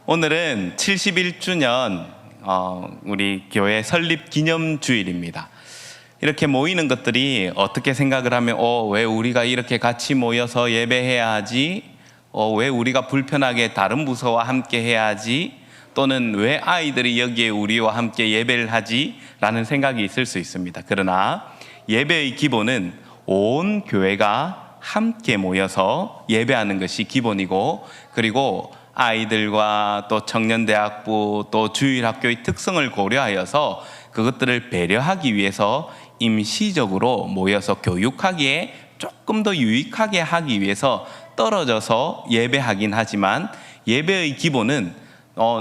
오늘은 71주년 우리 교회 설립 기념 주일입니다. 이렇게 모이는 것들이 어떻게 생각을 하면 왜 우리가 이렇게 같이 모여서 예배해야 하지? 왜 우리가 불편하게 다른 부서와 함께 해야 하지? 또는 왜 아이들이 여기에 우리와 함께 예배를 하지? 라는 생각이 있을 수 있습니다. 그러나 예배의 기본은 온 교회가 함께 모여서 예배하는 것이 기본이고, 그리고 아이들과 또 청년대학부 또 주일학교의 특성을 고려하여서 그것들을 배려하기 위해서 임시적으로 모여서 교육하기에 조금 더 유익하게 하기 위해서 떨어져서 예배하긴 하지만, 예배의 기본은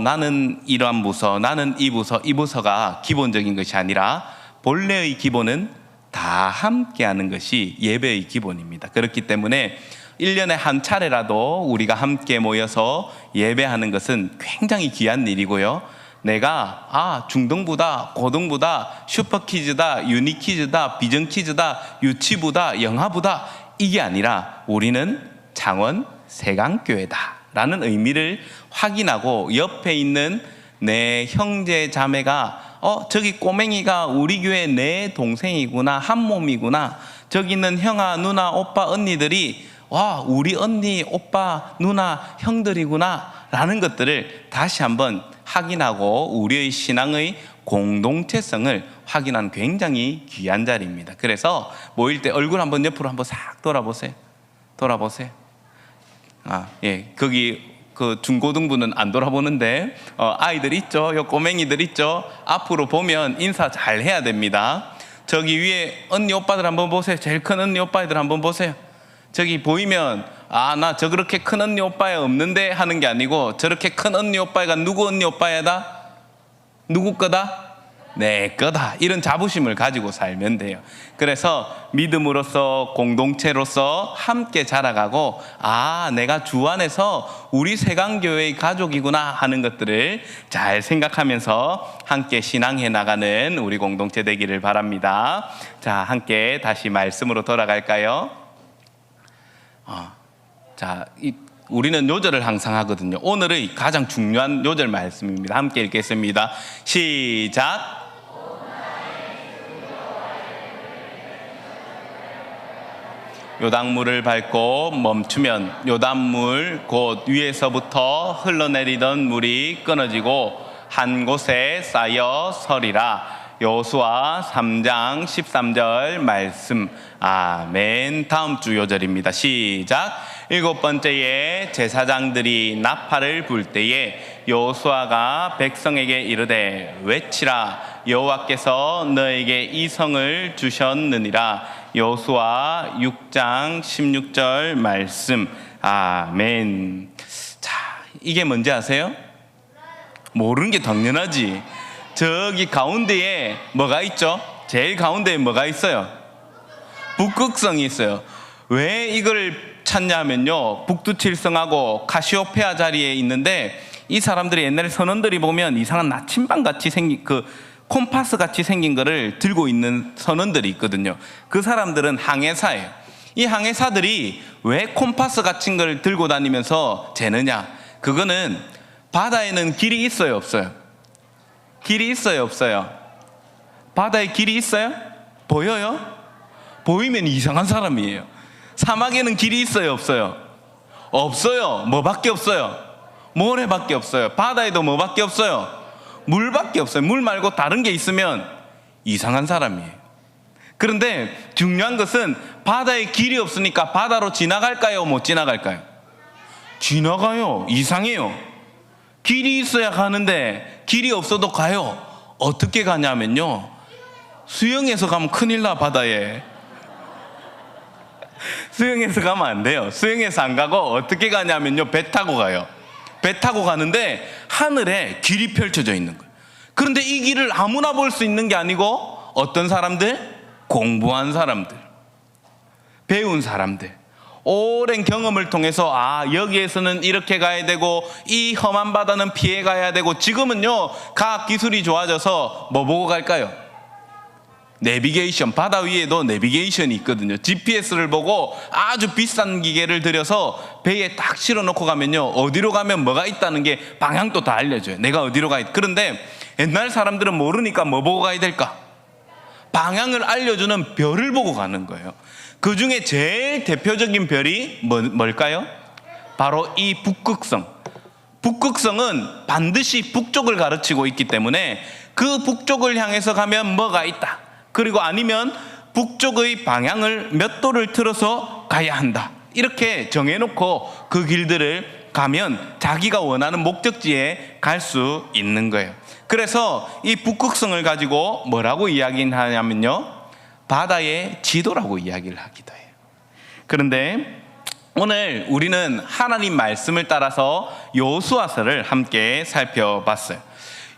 나는 이러한 부서, 나는 이 부서가 기본적인 것이 아니라 본래의 기본은 다 함께 하는 것이 예배의 기본입니다. 그렇기 때문에 1년에 한 차례라도 우리가 함께 모여서 예배하는 것은 굉장히 귀한 일이고요. 내가 중등부다, 고등부다, 슈퍼키즈다, 유니키즈다, 비전키즈다, 유치부다, 영하부다, 이게 아니라 우리는 창원 세강교회다 라는 의미를 확인하고, 옆에 있는 내 형제 자매가 저기 꼬맹이가 우리 교회 내 동생이구나, 한 몸이구나, 저기 있는 형아, 누나, 오빠, 언니들이 우리 언니, 오빠, 누나, 형들이구나 라는 것들을 다시 한번 확인하고 우리의 신앙의 공동체성을 확인한 굉장히 귀한 자리입니다. 그래서 모일 때 얼굴 한번 옆으로 한번 싹 돌아보세요. 거기 그 중고등부는 안 돌아보는데 아이들 있죠? 요 꼬맹이들 있죠? 앞으로 보면 인사 잘 해야 됩니다. 저기 위에 언니 오빠들 한번 보세요. 제일 큰 언니 오빠들 한번 보세요. 저기 보이면 나 저 그렇게 큰 언니 오빠야 없는데 하는 게 아니고, 저렇게 큰 언니 오빠가 누구 언니 오빠야다? 누구 거다? 내 거다. 이런 자부심을 가지고 살면 돼요. 그래서 믿음으로써 공동체로서 함께 자라가고, 내가 주 안에서 우리 세강교회의 가족이구나 하는 것들을 잘 생각하면서 함께 신앙해 나가는 우리 공동체 되기를 바랍니다. 자, 함께 다시 말씀으로 돌아갈까요? 우리는 요절을 항상 하거든요. 오늘의 가장 중요한 요절 말씀입니다. 함께 읽겠습니다. 시작. 요단물을 밟고 멈추면 요단물 곧 위에서부터 흘러내리던 물이 끊어지고 한 곳에 쌓여 서리라. 여호수아 3장 13절 말씀. 아멘. 다음 주 요절입니다. 시작. 7번째에 제사장들이 나팔을 불 때에 여호수아가 백성에게 이르되 외치라, 여호와께서 너에게 이 성을 주셨느니라. 여호수아 6장 16절 말씀. 아멘. 자, 이게 뭔지 아세요? 모르는 게 당연하지. 저기 가운데에 뭐가 있죠? 제일 가운데에 뭐가 있어요? 북극성이 있어요. 왜 이걸 찾냐면요, 북두칠성하고 카시오페아 자리에 있는데, 이 사람들이 옛날에 선원들이 보면 이상한 나침반 같이 생긴, 그 콤파스 같이 생긴 거를 들고 있는 선원들이 있거든요. 그 사람들은 항해사예요. 이 항해사들이 왜 콤파스 같은 걸 들고 다니면서 재느냐? 그거는 바다에는 길이 있어요, 없어요? 길이 있어요, 없어요? 바다에 길이 있어요? 보여요? 보이면 이상한 사람이에요. 사막에는 길이 있어요, 없어요? 없어요. 뭐밖에 없어요? 모래밖에 없어요. 바다에도 뭐밖에 없어요? 물밖에 없어요. 물 말고 다른 게 있으면 이상한 사람이에요. 그런데 중요한 것은 바다에 길이 없으니까 바다로 지나갈까요, 못 지나갈까요? 지나가요. 이상해요. 길이 있어야 가는데 길이 없어도 가요. 어떻게 가냐면요, 수영해서 가면 큰일 나. 바다에 수영해서 가면 안 돼요. 수영해서 안 가고 어떻게 가냐면요, 배 타고 가요. 배 타고 가는데 하늘에 길이 펼쳐져 있는 거예요. 그런데 이 길을 아무나 볼 수 있는 게 아니고, 어떤 사람들? 공부한 사람들, 배운 사람들, 오랜 경험을 통해서 여기에서는 이렇게 가야 되고 이 험한 바다는 피해 가야 되고. 지금은요, 과학 기술이 좋아져서 뭐 보고 갈까요? 내비게이션, 바다 위에도 내비게이션이 있거든요. GPS를 보고 아주 비싼 기계를 들여서 배에 딱 실어놓고 가면요, 어디로 가면 뭐가 있다는 게 방향도 다 알려줘요. 내가 어디로 가야 돼. 그런데 옛날 사람들은 모르니까 뭐 보고 가야 될까? 방향을 알려주는 별을 보고 가는 거예요. 그 중에 제일 대표적인 별이 뭘까요? 바로 이 북극성. 북극성은 반드시 북쪽을 가르치고 있기 때문에 그 북쪽을 향해서 가면 뭐가 있다. 그리고 아니면 북쪽의 방향을 몇 도를 틀어서 가야 한다. 이렇게 정해놓고 그 길들을 가면 자기가 원하는 목적지에 갈 수 있는 거예요. 그래서 이 북극성을 가지고 뭐라고 이야기하냐면요, 바다의 지도라고 이야기를 하기도 해요. 그런데 오늘 우리는 하나님 말씀을 따라서 여호수아서를 함께 살펴봤어요.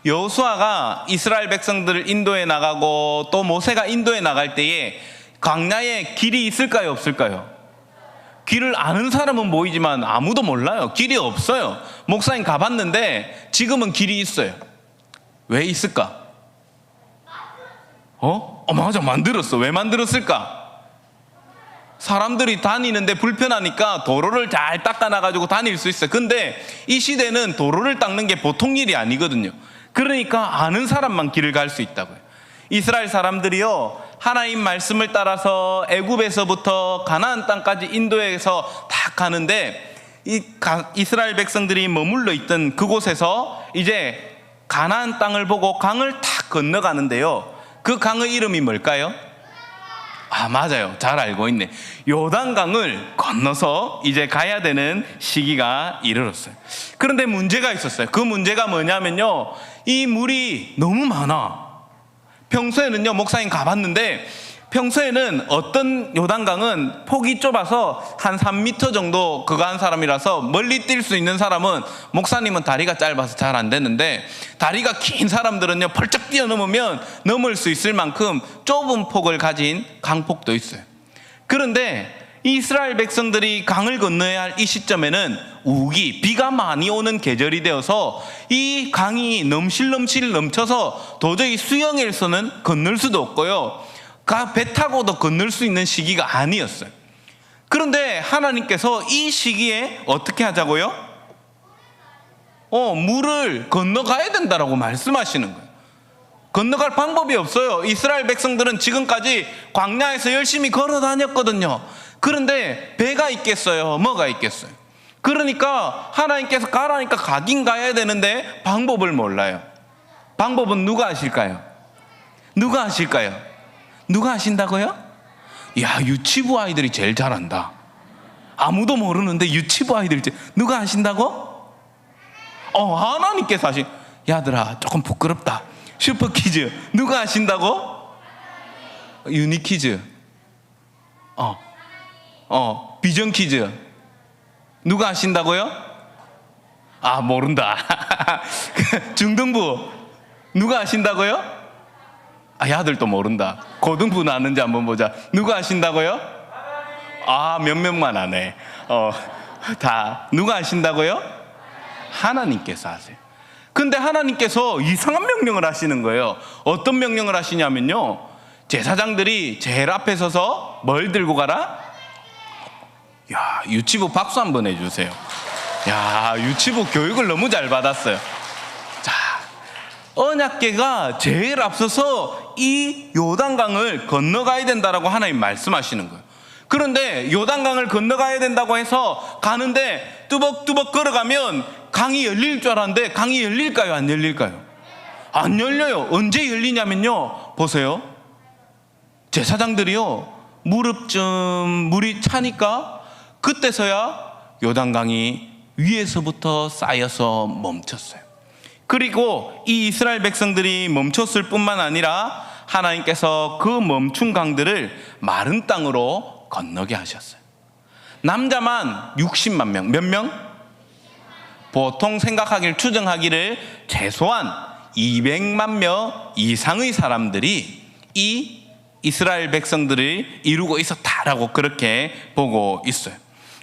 여호수아가 이스라엘 백성들을 인도해 나가고 또 모세가 인도해 나갈 때에 광야에 길이 있을까요, 없을까요? 길을 아는 사람은 보이지만 아무도 몰라요. 길이 없어요. 목사님 가봤는데 지금은 길이 있어요. 왜 있을까? 맞아, 만들었어. 왜 만들었을까? 사람들이 다니는데 불편하니까 도로를 잘 닦아놔가지고 다닐 수 있어요. 근데 이 시대는 도로를 닦는 게 보통 일이 아니거든요. 그러니까 아는 사람만 길을 갈 수 있다고요. 이스라엘 사람들이요, 하나님 말씀을 따라서 애굽에서부터 가나안 땅까지 인도해서 다 가는데, 이스라엘 백성들이 머물러 있던 그곳에서 이제 가나안 땅을 보고 강을 탁 건너가는데요, 그 강의 이름이 뭘까요? 맞아요. 잘 알고 있네. 요단강을 건너서 이제 가야 되는 시기가 이르렀어요. 그런데 문제가 있었어요. 그 문제가 뭐냐면요, 이 물이 너무 많아. 평소에는요, 목사님 가봤는데 평소에는 어떤 요단강은 폭이 좁아서 한 3m 정도 그거 한 사람이라서 멀리 뛸 수 있는 사람은, 목사님은 다리가 짧아서 잘 안 되는데 다리가 긴 사람들은요, 펄쩍 뛰어넘으면 넘을 수 있을 만큼 좁은 폭을 가진 강폭도 있어요. 그런데 이스라엘 백성들이 강을 건너야 할 이 시점에는 우기, 비가 많이 오는 계절이 되어서 이 강이 넘실넘실 넘쳐서 도저히 수영해서는 건널 수도 없고요, 배 타고도 건널 수 있는 시기가 아니었어요. 그런데 하나님께서 이 시기에 어떻게 하자고요? 물을 건너가야 된다라고 말씀하시는 거예요. 건너갈 방법이 없어요. 이스라엘 백성들은 지금까지 광야에서 열심히 걸어 다녔거든요. 그런데 배가 있겠어요? 뭐가 있겠어요? 그러니까 하나님께서 가라니까 가긴 가야 되는데 방법을 몰라요. 방법은 누가 아실까요? 누가 아실까요? 누가 아신다고요? 유치부 아이들이 제일 잘한다. 아무도 모르는데 유치부 아이들이 누가 아신다고? 하나님께서 야들아, 조금 부끄럽다. 슈퍼퀴즈 누가 아신다고? 유니퀴즈, 비전퀴즈 누가 아신다고요? 모른다. 중등부 누가 아신다고요? 야들도 모른다. 고등부는 아는지 한번 보자. 누가 아신다고요? 몇 명만 아네. 다 누가 아신다고요? 하나님께서 아세요. 근데 하나님께서 이상한 명령을 하시는 거예요. 어떤 명령을 하시냐면요, 제사장들이 제일 앞에 서서 뭘 들고 가라? 유치부 박수 한번 해주세요. 유치부 교육을 너무 잘 받았어요. 자, 언약궤가 제일 앞서서 이 요단강을 건너가야 된다라고 하나님 말씀하시는 거예요. 그런데 요단강을 건너가야 된다고 해서 가는데 뚜벅뚜벅 걸어가면 강이 열릴 줄 알았는데 강이 열릴까요? 안 열릴까요? 안 열려요. 언제 열리냐면요, 보세요. 제사장들이요, 무릎쯤 물이 차니까 그때서야 요단강이 위에서부터 쌓여서 멈췄어요. 그리고 이 이스라엘 백성들이 멈췄을 뿐만 아니라 하나님께서 그 멈춘 강들을 마른 땅으로 건너게 하셨어요. 남자만 60만 명. 몇 명? 보통 생각하기를, 추정하기를 최소한 200만 명 이상의 사람들이 이 이스라엘 백성들을 이루고 있었다라고 그렇게 보고 있어요.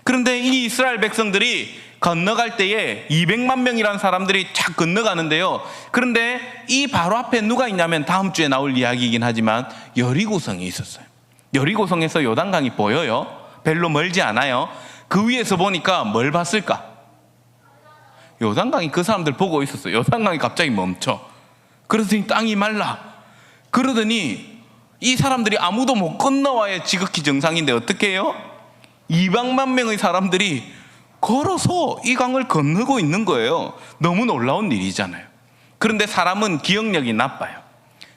그런데 이 이스라엘 백성들이 건너갈 때에 200만 명이라는 사람들이 쫙 건너가는데요. 그런데 이 바로 앞에 누가 있냐면 다음 주에 나올 이야기이긴 하지만 여리고성이 있었어요. 여리고성에서 요단강이 보여요. 별로 멀지 않아요. 그 위에서 보니까 뭘 봤을까? 요단강이 그 사람들 보고 있었어요. 요단강이 갑자기 멈춰. 그러더니 땅이 말라. 그러더니 이 사람들이 아무도 못 건너와야 지극히 정상인데 어떻게 해요? 200만 명의 사람들이 걸어서 이 강을 건너고 있는 거예요. 너무 놀라운 일이잖아요. 그런데 사람은 기억력이 나빠요.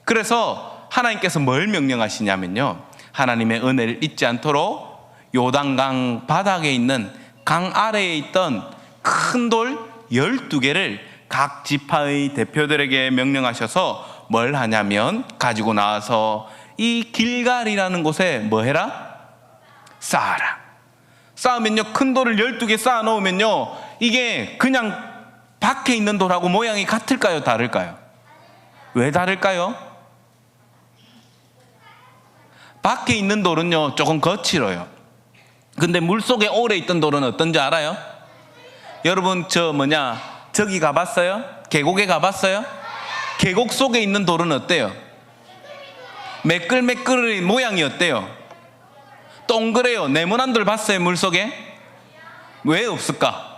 그래서 하나님께서 뭘 명령하시냐면요, 하나님의 은혜를 잊지 않도록 요단강 바닥에 있는 강 아래에 있던 큰 돌 12개를 각 지파의 대표들에게 명령하셔서 뭘 하냐면 가지고 나와서 이 길갈이라는 곳에 뭐 해라? 쌓아라. 쌓으면요, 큰 돌을 12개 쌓아 놓으면요, 이게 그냥 밖에 있는 돌하고 모양이 같을까요? 다를까요? 왜 다를까요? 밖에 있는 돌은요 조금 거칠어요. 근데 물속에 오래 있던 돌은 어떤지 알아요? 여러분 저기 가봤어요? 계곡에 가봤어요? 계곡 속에 있는 돌은 어때요? 매끌매끌의 모양이 어때요? 동그래요. 네모난 돌 봤어요? 물속에? 왜 없을까?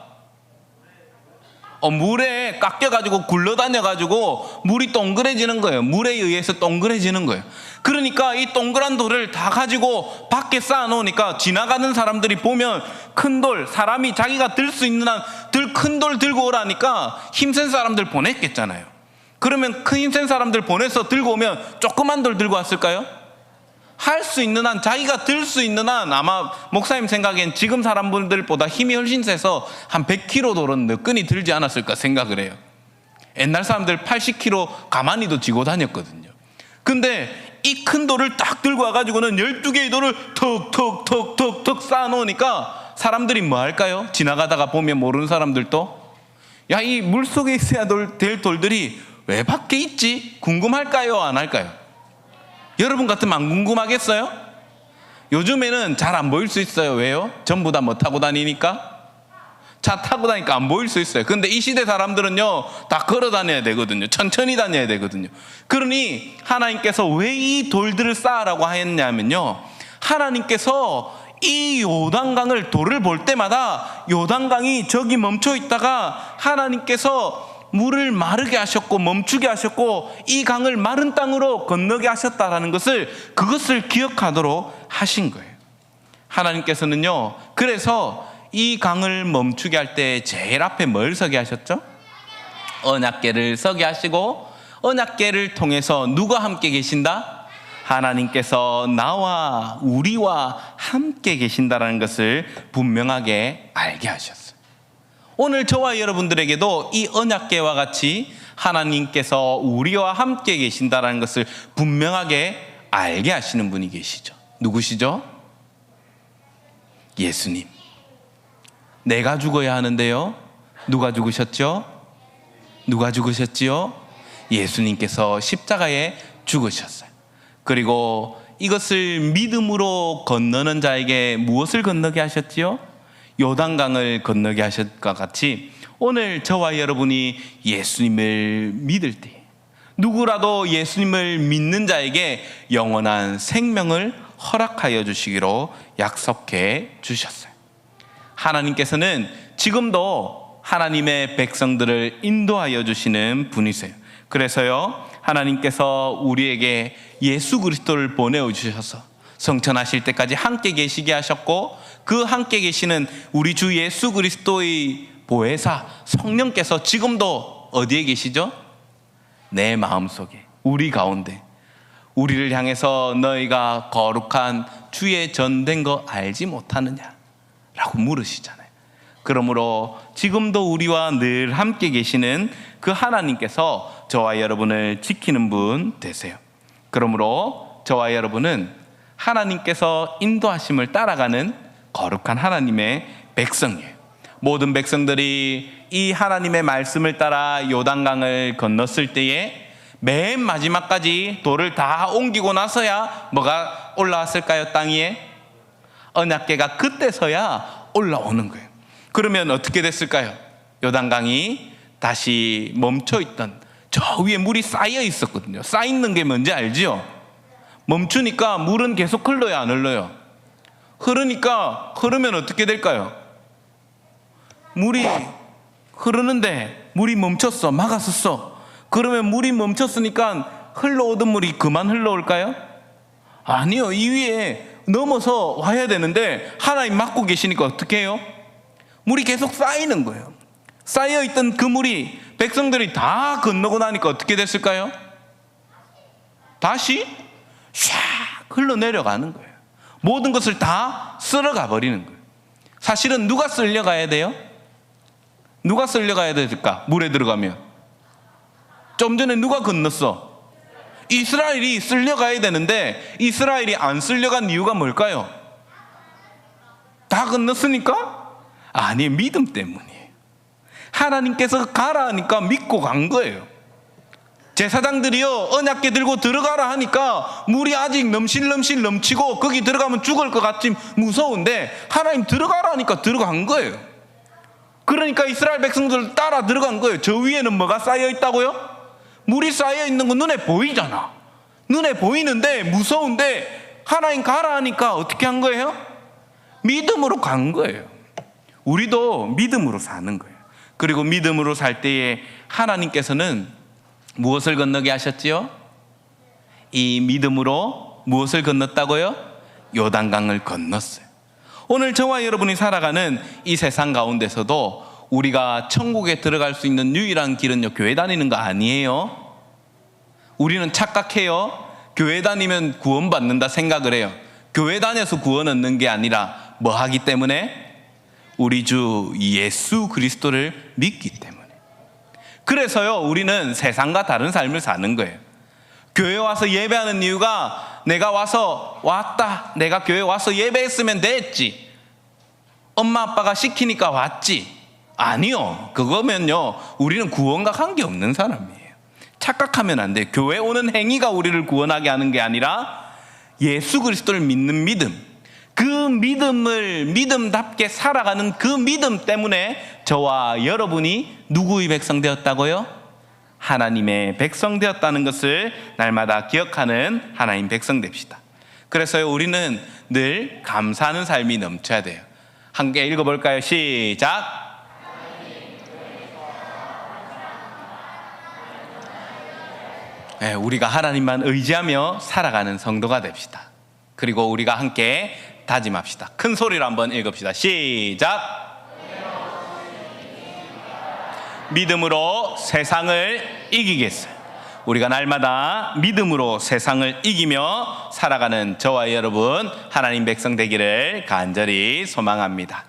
물에 깎여가지고 굴러다녀가지고 물이 동그래지는 거예요. 물에 의해서 동그래지는 거예요. 그러니까 이 동그란 돌을 다 가지고 밖에 쌓아놓으니까 지나가는 사람들이 보면 큰 돌, 사람이 자기가 들 수 있는 한 큰 돌 들고 오라니까 힘센 사람들 보냈겠잖아요. 그러면 큰 힘센 사람들 보내서 들고 오면 조그만 돌 들고 왔을까요? 할 수 있는 한, 자기가 들 수 있는 한, 아마 목사님 생각엔 지금 사람들보다 힘이 훨씬 세서 한 100kg 돌은 너끈히 들지 않았을까 생각을 해요. 옛날 사람들 80kg 가만히도 지고 다녔거든요. 근데 이 큰 돌을 딱 들고 와가지고는 12개의 돌을 턱 쌓아놓으니까 사람들이 뭐 할까요? 지나가다가 보면 모르는 사람들도 야, 이 물속에 있어야 될 돌들이 왜 밖에 있지? 궁금할까요? 안 할까요? 여러분 같으면 안 궁금하겠어요? 요즘에는 잘 안 보일 수 있어요. 왜요? 전부 다 뭐 타고 다니니까? 차 타고 다니까 안 보일 수 있어요. 근데 이 시대 사람들은요 다 걸어 다녀야 되거든요. 천천히 다녀야 되거든요. 그러니 하나님께서 왜 이 돌들을 쌓으라고 하였냐면요, 하나님께서 이 요단강을 돌을 볼 때마다 요단강이 저기 멈춰 있다가 하나님께서 물을 마르게 하셨고 멈추게 하셨고 이 강을 마른 땅으로 건너게 하셨다라는 그것을 기억하도록 하신 거예요. 하나님께서는요, 그래서 이 강을 멈추게 할 때 제일 앞에 뭘 서게 하셨죠? 언약궤를 서게 하시고, 언약궤를 통해서 누가 함께 계신다? 하나님께서 나와 우리와 함께 계신다라는 것을 분명하게 알게 하셨어요. 오늘 저와 여러분들에게도 이 언약궤와 같이 하나님께서 우리와 함께 계신다라는 것을 분명하게 알게 하시는 분이 계시죠. 누구시죠? 예수님. 내가 죽어야 하는데요, 누가 죽으셨죠? 누가 죽으셨지요? 예수님께서 십자가에 죽으셨어요. 그리고 이것을 믿음으로 건너는 자에게 무엇을 건너게 하셨지요? 요단강을 건너게 하셨과 같이 오늘 저와 여러분이 예수님을 믿을 때, 누구라도 예수님을 믿는 자에게 영원한 생명을 허락하여 주시기로 약속해 주셨어요. 하나님께서는 지금도 하나님의 백성들을 인도하여 주시는 분이세요. 그래서요, 하나님께서 우리에게 예수 그리스도를 보내주셔서 성천하실 때까지 함께 계시게 하셨고, 그 함께 계시는 우리 주 예수 그리스도의 보혜사 성령께서 지금도 어디에 계시죠? 내 마음속에, 우리 가운데, 우리를 향해서 너희가 거룩한 주의 전된 거 알지 못하느냐 라고 물으시잖아요. 그러므로 지금도 우리와 늘 함께 계시는 그 하나님께서 저와 여러분을 지키는 분 되세요. 그러므로 저와 여러분은 하나님께서 인도하심을 따라가는 거룩한 하나님의 백성이에요. 모든 백성들이 이 하나님의 말씀을 따라 요단강을 건넜을 때에 맨 마지막까지 돌을 다 옮기고 나서야 뭐가 올라왔을까요? 땅 위에? 언약궤가 그때서야 올라오는 거예요. 그러면 어떻게 됐을까요? 요단강이 다시 멈춰있던 저 위에 물이 쌓여 있었거든요. 쌓이는 게 뭔지 알지요? 멈추니까 물은 계속 흘러요, 안 흘러요? 흐르면 어떻게 될까요? 물이 흐르는데 물이 멈췄어, 막았었어. 그러면 물이 멈췄으니까 흘러오던 물이 그만 흘러올까요? 아니요. 이 위에 넘어서 와야 되는데 하나님 막고 계시니까 어떻게 해요? 물이 계속 쌓이는 거예요. 쌓여있던 그 물이 백성들이 다 건너고 나니까 어떻게 됐을까요? 다시 샥 흘러내려가는 거예요. 모든 것을 다 쓸어가 버리는 거예요. 사실은 누가 쓸려가야 돼요? 누가 쓸려가야 될까? 물에 들어가면 좀 전에 누가 건넜어? 이스라엘이 쓸려가야 되는데 이스라엘이 안 쓸려간 이유가 뭘까요? 다 건넜으니까? 아니, 믿음 때문이에요. 하나님께서 가라 하니까 믿고 간 거예요. 제사장들이요, 언약궤 들고 들어가라 하니까 물이 아직 넘실넘실 넘치고 거기 들어가면 죽을 것 같지 무서운데 하나님 들어가라 하니까 들어간 거예요. 그러니까 이스라엘 백성들 따라 들어간 거예요. 저 위에는 뭐가 쌓여 있다고요? 물이 쌓여 있는 거 눈에 보이잖아. 눈에 보이는데 무서운데 하나님 가라 하니까 어떻게 한 거예요? 믿음으로 간 거예요. 우리도 믿음으로 사는 거예요. 그리고 믿음으로 살 때에 하나님께서는 무엇을 건너게 하셨지요? 이 믿음으로 무엇을 건넜다고요? 요단강을 건넜어요. 오늘 저와 여러분이 살아가는 이 세상 가운데서도 우리가 천국에 들어갈 수 있는 유일한 길은요, 교회 다니는 거 아니에요. 우리는 착각해요. 교회 다니면 구원받는다 생각을 해요. 교회 다녀서 구원 얻는 게 아니라 뭐 하기 때문에? 우리 주 예수 그리스도를 믿기 때문에. 그래서요, 우리는 세상과 다른 삶을 사는 거예요. 교회 와서 예배하는 이유가 내가 왔다. 내가 교회 와서 예배했으면 됐지. 엄마 아빠가 시키니까 왔지. 아니요. 그거면요, 우리는 구원과 관계없는 사람이에요. 착각하면 안 돼요. 교회 오는 행위가 우리를 구원하게 하는 게 아니라 예수 그리스도를 믿는 믿음. 그 믿음을 믿음답게 살아가는 그 믿음 때문에 저와 여러분이 누구의 백성 되었다고요? 하나님의 백성 되었다는 것을 날마다 기억하는 하나님 백성 됩시다. 그래서요, 우리는 늘 감사하는 삶이 넘쳐야 돼요. 함께 읽어볼까요? 시작. 네, 우리가 하나님만 의지하며 살아가는 성도가 됩시다. 그리고 우리가 함께 다짐합시다. 큰 소리로 한번 읽읍시다. 시작. 믿음으로 세상을 이기겠어요. 우리가 날마다 믿음으로 세상을 이기며 살아가는 저와 여러분 하나님 백성 되기를 간절히 소망합니다.